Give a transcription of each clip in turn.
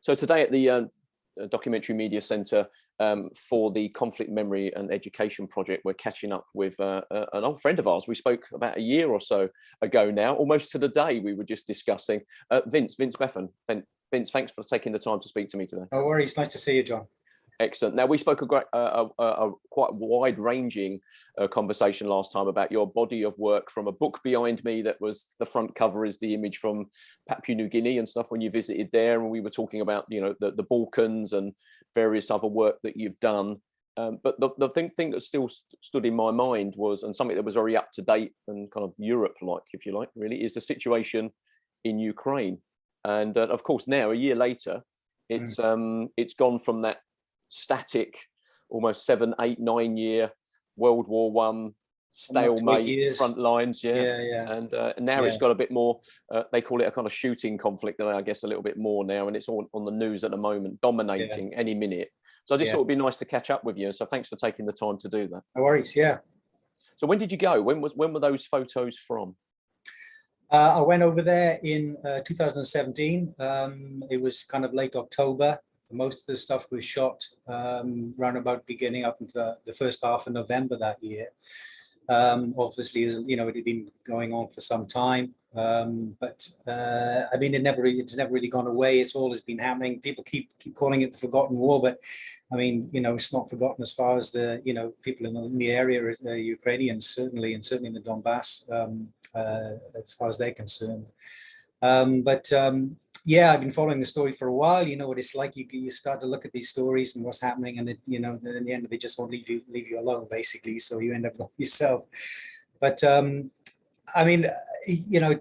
So today at the Documentary Media Centre, for the Conflict Memory and Education Project, we're catching up with an old friend of ours. We spoke about a year or so ago now, almost to the day. We were just discussing Vince Bevan. Vince, thanks for taking the time to speak to me today. No worries. Nice to see you, John. Excellent. Now, we spoke a quite wide-ranging conversation last time about your body of work, from a book behind me that was the front cover is the image from Papua New Guinea and stuff when you visited there, and we were talking about, you know, the Balkans and various other work that you've done. But the thing that still stood in my mind was, and something that was very up to date and kind of Europe-like, if you like, really, is the situation in Ukraine. And of course, now a year later, it's gone from that static, almost 7, 8, 9 year World War I stalemate front lines, and now it's got a bit more. They call it a kind of shooting conflict, I guess, a little bit more now, and it's all on the news at the moment, dominating any minute. So I just thought it'd be nice to catch up with you. So thanks for taking the time to do that. No worries. Yeah. So when did you go? When were those photos from? I went over there in 2017. It was kind of late October. Most of the stuff was shot round about beginning up into the first half of November that year. Obviously, you know, it had been going on for some time, but I mean, it's never really gone away. It's always been happening. People keep calling it the forgotten war, but I mean, you know, it's not forgotten as far as the, you know, people in the area, Ukrainians certainly, and certainly in the Donbas, as far as they're concerned. Yeah, I've been following the story for a while. You know what it's like. You start to look at these stories and what's happening, and you know, in the end, they just won't leave you alone, basically. So you end up with yourself. But I mean, you know,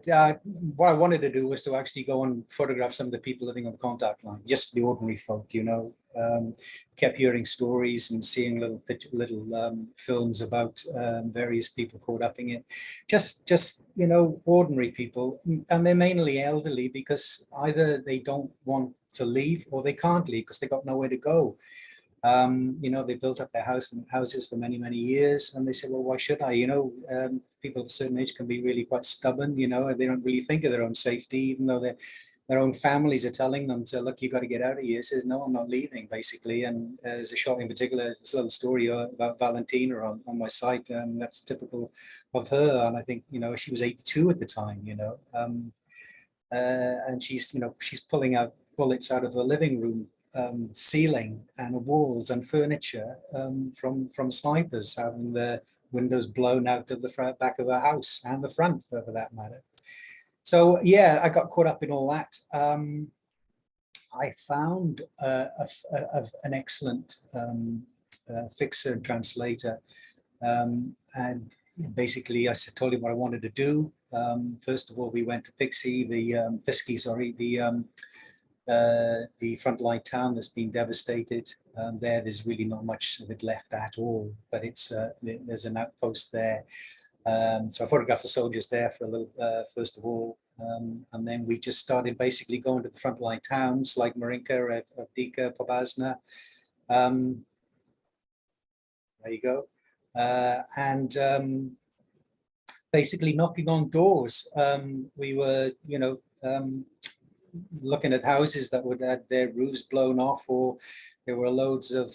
what I wanted to do was to actually go and photograph some of the people living on the contact line, just the ordinary folk, you know. Kept hearing stories and seeing little films about various people caught up in it. Just you know, ordinary people, and they're mainly elderly because either they don't want to leave or they can't leave because they got nowhere to go. You know, they built up their houses for many years, and they said, well, why should I? You know, people of a certain age can be really quite stubborn. You know, they don't really think of their own safety, even though their own families are telling them to, look, you got to get out of here. Says, no, I'm not leaving, basically. And there's a shot in particular, this little story about Valentina on my site, and that's typical of her. And I think, you know, she was 82 at the time, you know, and she's, you know, she's pulling out bullets out of her living room ceiling and walls and furniture from snipers, having the windows blown out of the back of her house and the front, for that matter. So yeah, I got caught up in all that. I found an excellent fixer and translator, and basically I told him what I wanted to do. First of all, we went to Pisky, the frontline town that's been devastated. There's really not much of it left at all, but it's there's an outpost there. So I photographed the soldiers there for a little, first of all, and then we just started basically going to the frontline towns like Marinka, Avdiivka, Popasna. There you go. And basically knocking on doors. We were, you know, looking at houses that would have their roofs blown off, or there were loads of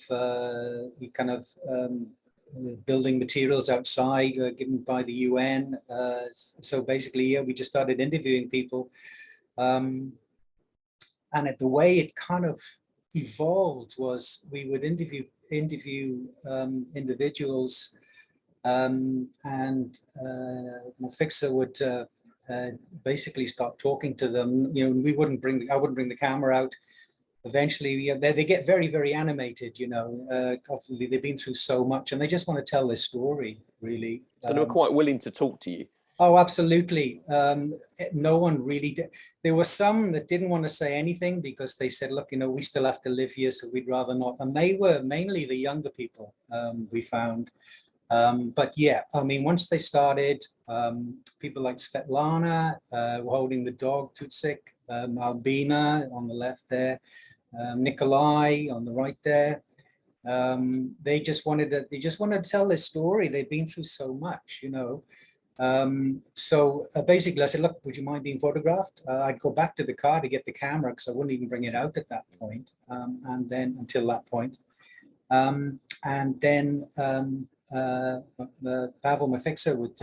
building materials outside given by the UN. So basically, yeah, we just started interviewing people. And the way it kind of evolved was we would interview individuals, and my fixer would basically start talking to them. You know, I wouldn't bring the camera out. Eventually, yeah, they get very animated, you know. Obviously, they've been through so much, and they just want to tell their story, really. So they were quite willing to talk to you. Oh, absolutely. No one really did. There were some that didn't want to say anything because they said, look, you know, we still have to live here, so we'd rather not. And they were mainly the younger people, we found. But yeah, I mean, once they started, people like Svetlana were holding the dog, Tutsik, Albina on the left there, Nikolai on the right there. They just wanted to tell their story. They'd been through so much, you know. So basically I said, look, would you mind being photographed? I'd go back to the car to get the camera because I wouldn't even bring it out at that point. And then until that point. And then Pavel, my fixer, would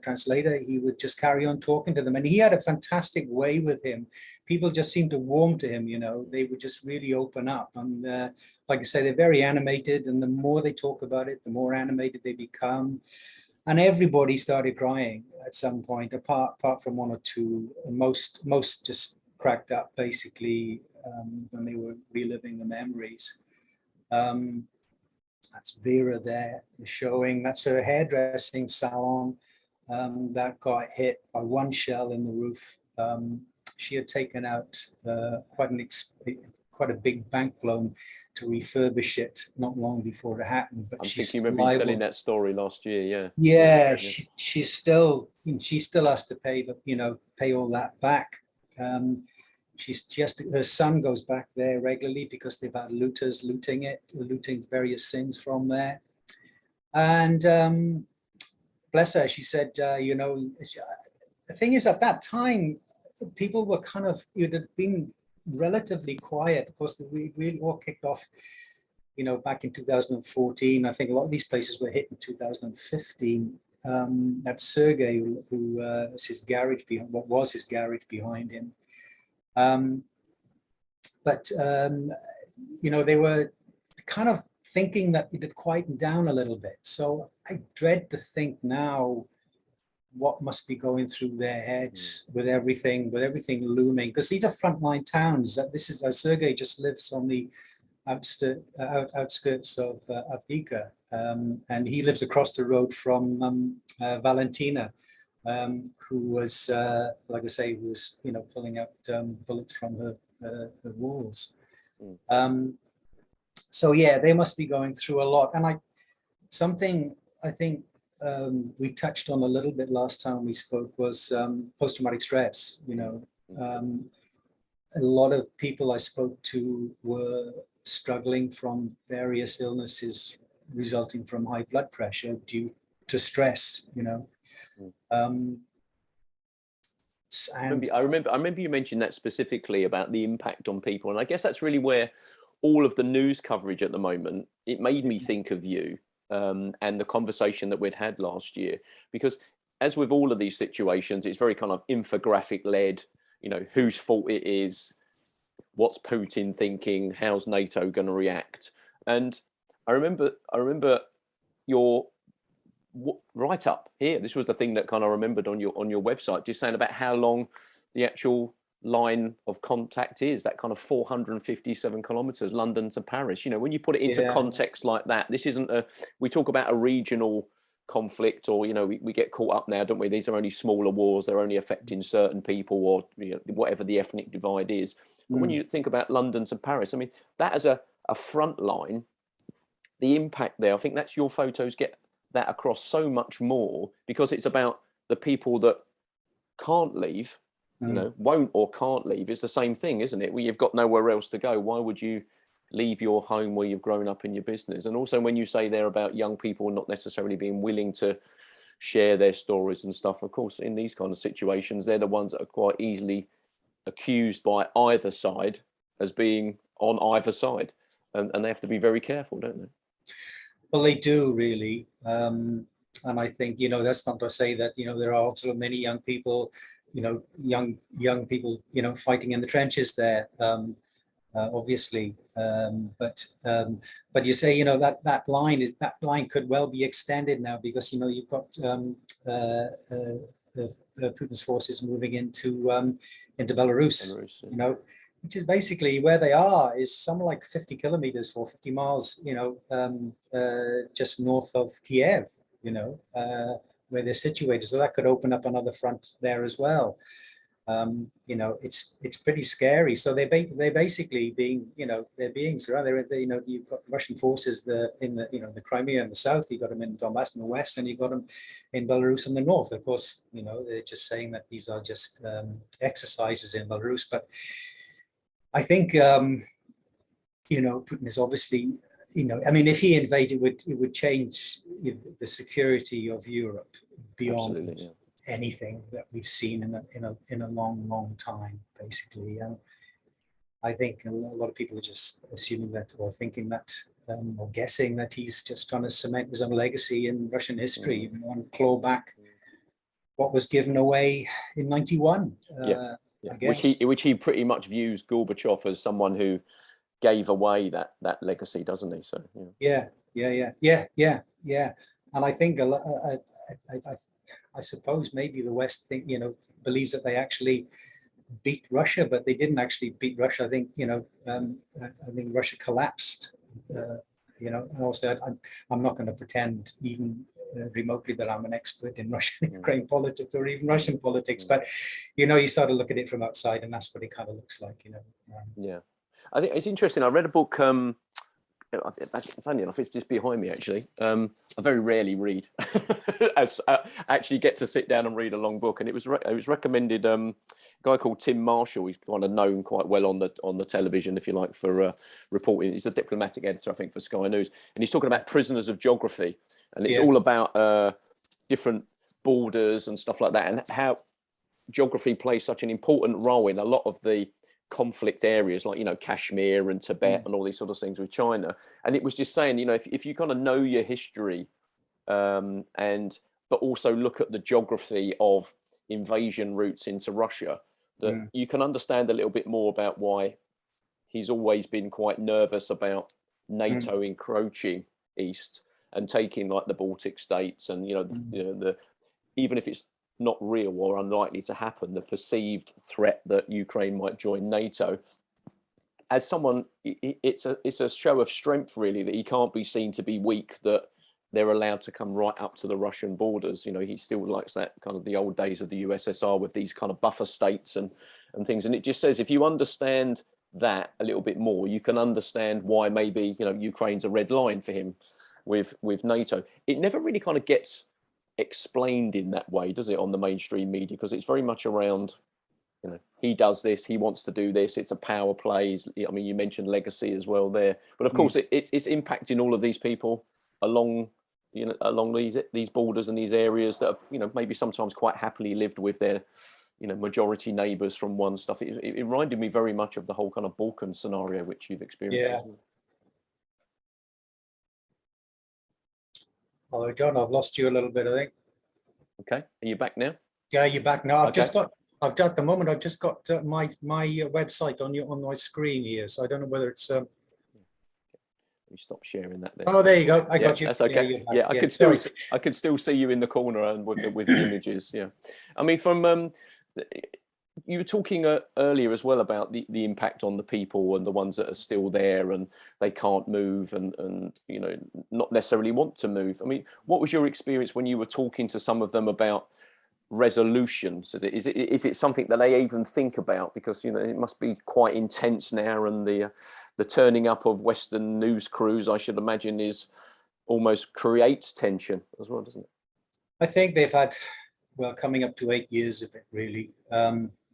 translator, he would just carry on talking to them. And he had a fantastic way with him. People just seemed to warm to him, you know, they would just really open up. And like I say, they're very animated. And the more they talk about it, the more animated they become. And everybody started crying at some point, apart from one or two. Most just cracked up, basically, when they were reliving the memories. That's Vera there showing, that's her hairdressing salon that got hit by one shell in the roof. She had taken out quite a big bank loan to refurbish it not long before it happened. But I think you remember you telling that story last year, yeah. Yeah, she still has to pay pay all that back. Her son goes back there regularly because they've had looters looting various things from there. And bless her, she said, the thing is, at that time, people were kind of, it had been relatively quiet. Of course, we all kicked off, back in 2014. I think a lot of these places were hit in 2015. That's Sergey, who was his garage behind him. They were kind of thinking that it had quietened down a little bit. So I dread to think now what must be going through their heads with everything looming, because these are frontline towns. This is Sergey just lives on the outskirts of Avdiivka, and he lives across the road from Valentina, who was, like I say, was pulling out bullets from her walls. So yeah, they must be going through a lot. And something I think we touched on a little bit last time we spoke was post-traumatic stress. A lot of people I spoke to were struggling from various illnesses resulting from high blood pressure due to stress. I remember you mentioned that specifically about the impact on people, and I guess that's really where all of the news coverage at the moment, it made me think of you and the conversation that we'd had last year, because as with all of these situations, it's very kind of infographic led, whose fault it is, what's Putin thinking, how's NATO going to react. And I remember your write up here. This was the thing that kind of remembered on your website, just saying about how long the actual line of contact is, that kind of 457 kilometers, London to Paris. When you put it into context like that, this isn't we talk about a regional conflict, or we get caught up now, don't we? These are only smaller wars, they're only affecting certain people, or whatever the ethnic divide is. But when you think about London to Paris, I mean, that as a front line, the impact there, I think that's your photos get that across so much more, because it's about the people that can't leave, won't or can't leave. It's the same thing, isn't it? Where you've got nowhere else to go. Why would you leave your home where you've grown up in your business? And also when you say there about young people not necessarily being willing to share their stories and stuff, of course, in these kind of situations, they're the ones that are quite easily accused by either side as being on either side. And they have to be very careful, don't they? Well, they do, really. And I think, that's not to say that, there are also many young people, young people, fighting in the trenches there, obviously. But you say, that line could well be extended now, because, you've got Putin's forces moving into Belarus, which is basically where they are, is something like 50 kilometers or 50 miles, just north of Kiev, where they're situated. So that could open up another front there as well. It's pretty scary. So they're basically being, they're being surrounded. You've got Russian forces in the Crimea in the south. You've got them in Donbas in the west, and you've got them in Belarus in the north. Of course, they're just saying that these are just exercises in Belarus. But I think, Putin is obviously, you know, I mean, if he invaded, it would change the security of Europe beyond Absolutely, yeah. anything that we've seen in a long time, basically. I think a lot of people are just assuming that, or thinking that, or guessing that he's just trying to cement his own legacy in Russian history, and claw back what was given away in '91. Yeah. I guess. Which he pretty much views Gorbachev as someone who gave away that legacy, doesn't he? So Yeah. And I think I suppose maybe the West believes that they actually beat Russia, but they didn't actually beat Russia. I think I think Russia collapsed. And also I'm not going to pretend even remotely that I'm an expert in Russian Ukraine politics or even Russian politics, but you start to look at it from outside, and that's what it kind of looks like. Yeah, I think it's interesting. I read a book. Funny enough, it's just behind me actually. I very rarely read. Actually get to sit down and read a long book, and it was recommended. A guy called Tim Marshall. He's kind of known quite well on the television, if you like, for reporting. He's a diplomatic editor, I think, for Sky News, and he's talking about prisoners of geography, and it's all about different borders and stuff like that, and how geography plays such an important role in a lot of the conflict areas, like Kashmir and Tibet and all these sort of things with China. And it was just saying, if you kind of know your history, but also look at the geography of invasion routes into Russia, that you can understand a little bit more about why he's always been quite nervous about NATO encroaching east and taking like the Baltic states, and the even if it's not real or unlikely to happen, the perceived threat that Ukraine might join NATO. As someone, it's a show of strength, really, that he can't be seen to be weak, that they're allowed to come right up to the Russian borders. He still likes that kind of the old days of the USSR with these kind of buffer states and things. And it just says, if you understand that a little bit more, you can understand why maybe, Ukraine's a red line for him with NATO. It never really kind of gets explained in that way, does it, on the mainstream media? Because it's very much around, he does this, he wants to do this, it's a power play. I mean, you mentioned legacy as well there, but of course it's impacting all of these people along these borders and these areas that are, maybe sometimes quite happily lived with their majority neighbors from one stuff. It reminded me very much of the whole kind of Balkan scenario which you've experienced. Hello, John. I've lost you a little bit, I think. Okay, are you back now? Yeah, you're back now. I've just got my website on my screen here, so I don't know whether it's. Let me stop sharing that. Oh, there you go. I got you. That's okay. Yeah, I could still see you in the corner and with the images. Yeah, I mean, from you were talking earlier as well about the impact on the people and the ones that are still there and they can't move and not necessarily want to move. I mean, what was your experience when you were talking to some of them about resolutions? Is it something that they even think about? Because it must be quite intense now, and the turning up of Western news crews, I should imagine, is almost creates tension as well, doesn't it? I think they've had, well, coming up to 8 years of it, really.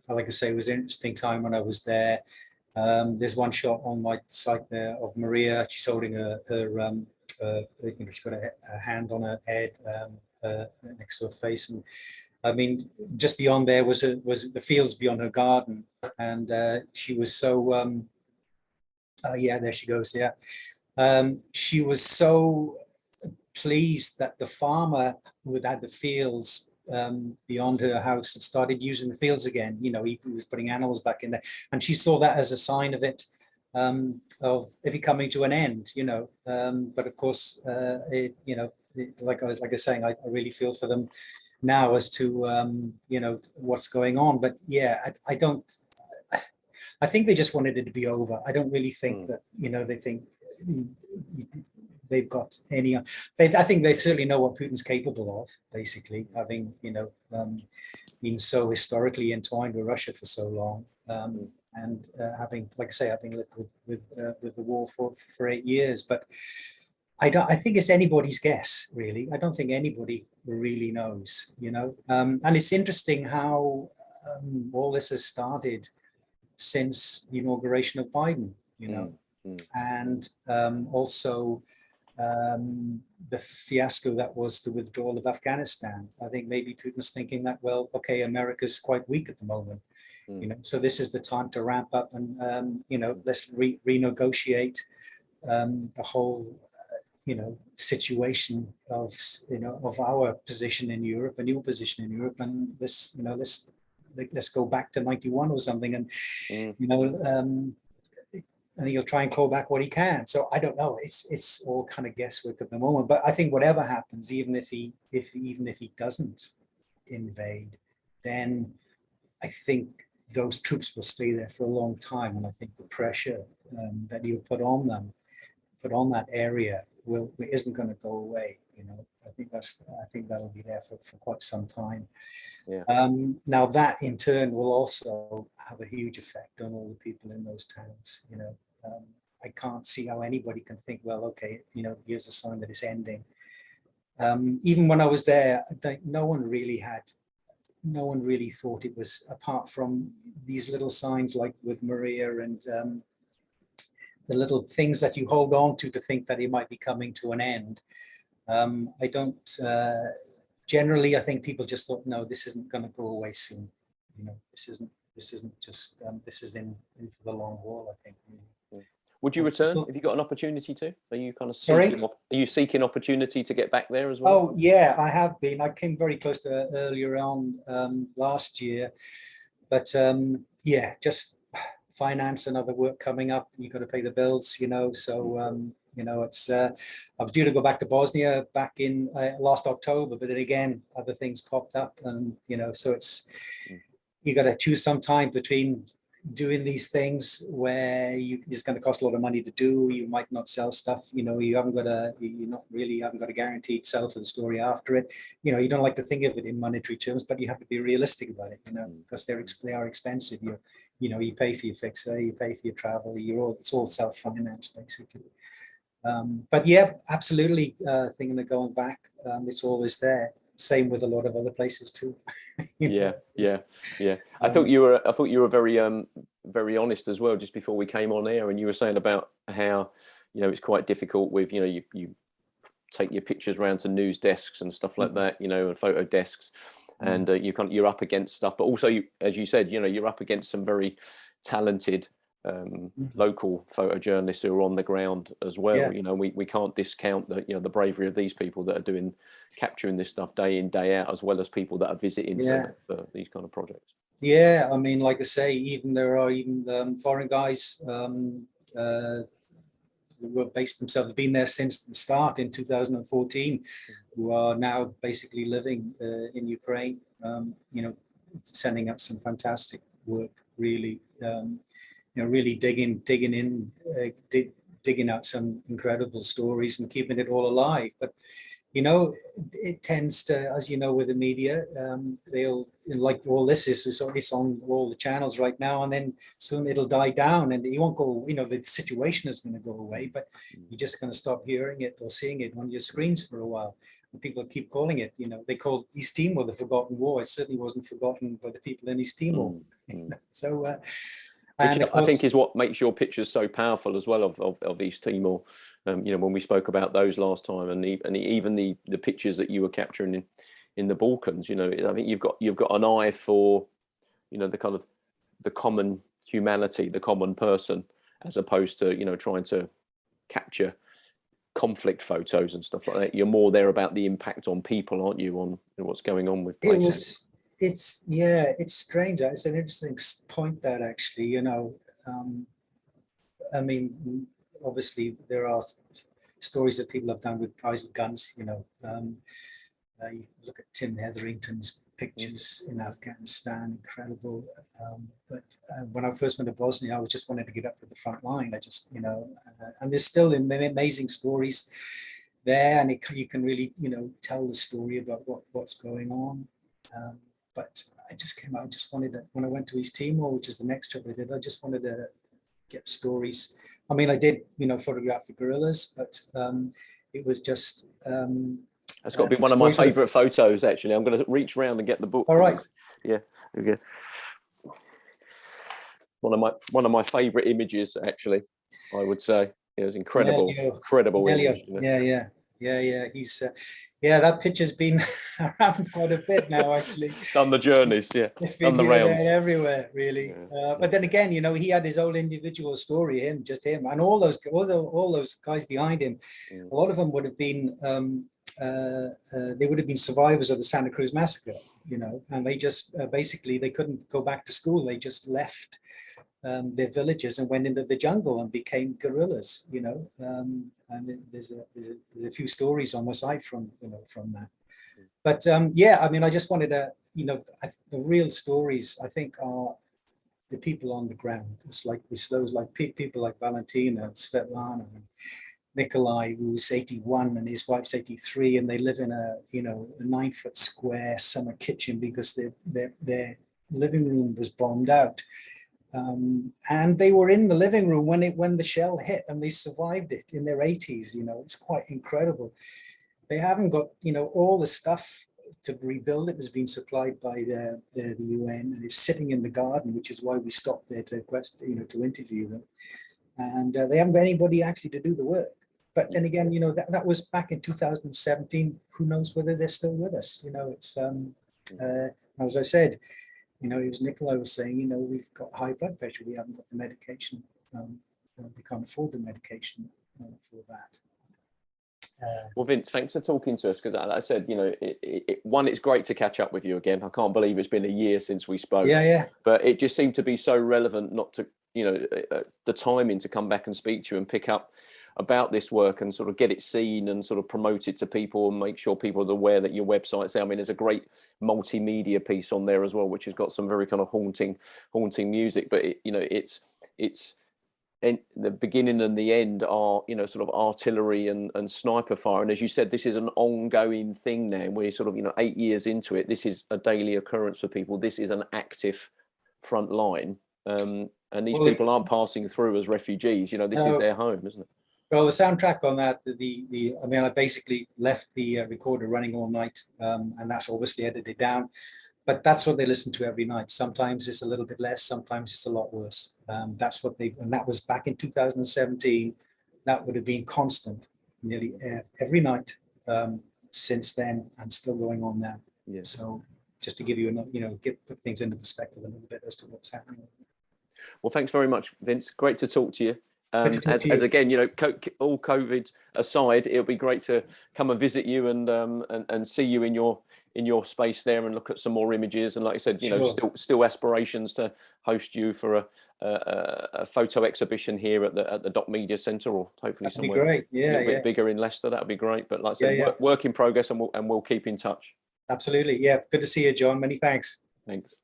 Like I say, it was an interesting time when I was there. There's one shot on my site there of Maria. She's holding she's got a hand on her head next to her face, and I mean, just beyond there was the fields beyond her garden, and she was so. There she goes. Yeah, she was so pleased that the farmer who had the fields beyond her house had started using the fields again. He was putting animals back in there, and she saw that as a sign of it, of it coming to an end. But of course, like I was saying, I really feel for them now as to what's going on. But yeah, I don't. I think they just wanted it to be over. I don't really think that they think they've got any. I think they certainly know what Putin's capable of. Basically, having been so historically entwined with Russia for so long, and having, like I say, having lived with the war for 8 years. But I think it's anybody's guess, really. I don't think anybody really knows. And it's interesting how all this has started since the inauguration of Biden. and also the fiasco that was the withdrawal of Afghanistan. I think maybe Putin's thinking that, well, okay, America's quite weak at the moment, so this is the time to ramp up and, let's renegotiate the whole, situation of, of our position in Europe and your position in Europe, and let's go back to 91 or something, and, and he'll try and claw back what he can. So I don't know. It's all kind of guesswork at the moment. But I think whatever happens, even if he doesn't invade, then I think those troops will stay there for a long time. And I think the pressure that he'll put on them, put on that area, isn't going to go away. I think that'll be there for quite some time. Yeah. Now that in turn will also have a huge effect on all the people in those towns. I can't see how anybody can think, well, okay, here's a sign that it's ending. Even when I was there, no one really thought it was, apart from these little signs like with Maria and the little things that you hold on to think that it might be coming to an end. I don't, generally, I think people just thought, no, this isn't going to go away soon. This isn't just, this is in for the long haul, I think. Really. Would you return if you got an opportunity to? Are you kind of seeking, are you seeking opportunity to get back there as well? Oh yeah, I have been. I came very close to earlier on last year, but yeah, just finance and other work coming up. You got to pay the bills, So it's. I was due to go back to Bosnia back in last October, but then again, other things popped up, and so it's. You got to choose some time between doing these things where it's going to cost a lot of money to do. You might not sell stuff, you haven't got a guaranteed sell for the story after it. You don't like to think of it in monetary terms, but you have to be realistic about it, because they are expensive. You pay for your fixer, you pay for your travel, it's all self-financed basically. But yeah, absolutely thinking of going back. It's always there. Same with a lot of other places too. Yeah. I thought you were very honest as well just before we came on air, and you were saying about how it's quite difficult with you take your pictures around to news desks and stuff like that, and photo desks, and you're up against stuff, but also as you said, you're up against some very talented local photojournalists who are on the ground as well. Yeah. We can't discount the bravery of these people that are capturing this stuff day in, day out, as well as people that are visiting for these kind of projects. Yeah, I mean, like I say, there are foreign guys who have based themselves, been there since the start in 2014, who are now basically living in Ukraine, sending out some fantastic work, really. Really digging out some incredible stories and keeping it all alive. But it tends to, as with the media, they'll, like all this is on all the channels right now, and then soon it'll die down and it won't go. The situation is going to go away, but you're just going to stop hearing it or seeing it on your screens for a while. And people keep calling it. They called East Timor the forgotten war. It certainly wasn't forgotten by the people in East Timor. So. Which I think is what makes your pictures so powerful as well of East Timor. When we spoke about those last time, and even the pictures that you were capturing in the Balkans, I think you've got an eye for, the kind of the common humanity, the common person, as opposed to trying to capture conflict photos and stuff like that. You're more there about the impact on people, aren't you, on what's going on with places? It's strange. It's an interesting point that actually, I mean, obviously there are stories that people have done with guys with guns, you look at Tim Hetherington's pictures in Afghanistan, incredible. But when I first went to Bosnia, I just wanted to get up to the front line. I just, and there's still amazing stories there, and you can really, tell the story about what's going on. But I just came out, I just wanted to, when I went to East Timor, which is the next trip I did, I just wanted to get stories. I mean, I did, photograph the guerrillas, but it was just... That's got to be one of my favourite photos, actually. I'm going to reach around and get the book. All right. Yeah. Okay. One of my favourite images, actually. I would say. It was incredible, incredible image. You know? Yeah. He's, yeah, that picture's been around quite a bit now, actually. Done the journeys, yeah. It's been Done the here, there, rounds. and everywhere, really. But then again, you know, he had his own individual story, just him, and all those guys behind him. A lot of them would have been, they would have been survivors of the Santa Cruz massacre, you know, and they just basically they couldn't go back to school. They just left their villages and went into the jungle and became guerrillas, you know. And there's a few stories on my site from that. But yeah, I mean, I just wanted to, you know, the real stories I think are the people on the ground. It's those like people like Valentina and Svetlana and Nikolai, who's 81 and his wife's 83, and they live in a 9-foot square summer kitchen because their living room was bombed out. And they were in the living room when the shell hit, and they survived it in their 80s. You know, it's quite incredible. They haven't got, you know, all the stuff to rebuild it has been supplied by the UN, and it's sitting in the garden, which is why we stopped there to interview them. And they haven't got anybody actually to do the work. But then again, you know, that was back in 2017. Who knows whether they're still with us? You know, it's as I said, you know, it was Nikolai was saying, you know, we've got high blood pressure. We haven't got the medication. We can't afford the medication for that. Well, Vince, thanks for talking to us, because like I said, you know, it's great to catch up with you again. I can't believe it's been a year since we spoke. Yeah. But it just seemed to be so relevant not to, you know, the timing to come back and speak to you and pick up about this work and sort of get it seen and sort of promote it to people and make sure people are aware that your website's there. I mean, there's a great multimedia piece on there as well, which has got some very kind of haunting music. But you know, it's and the beginning and the end are, you know, sort of artillery and sniper fire. And as you said, this is an ongoing thing now. We're sort of, you know, 8 years into it. This is a daily occurrence for people. This is an active front line. And these people aren't passing through as refugees. You know, this is their home, isn't it? Well, the soundtrack on that, I mean, I basically left the recorder running all night, and that's obviously edited down. But that's what they listen to every night. Sometimes it's a little bit less, sometimes it's a lot worse. And that was back in 2017. That would have been constant nearly every night since then, and still going on now. Yeah. So just to give you put things into perspective a little bit as to what's happening. Well, thanks very much, Vince. Great to talk to you. As again, you know, all COVID aside, it'll be great to come and visit you and see you in your space there and look at some more images. And like I said, you know, still aspirations to host you for a photo exhibition here at the Dot Media Centre, or hopefully somewhere great. a little bit bigger in Leicester. That'd be great. But like I said, work in progress, and we'll keep in touch. Absolutely. Yeah. Good to see you, John. Many thanks. Thanks.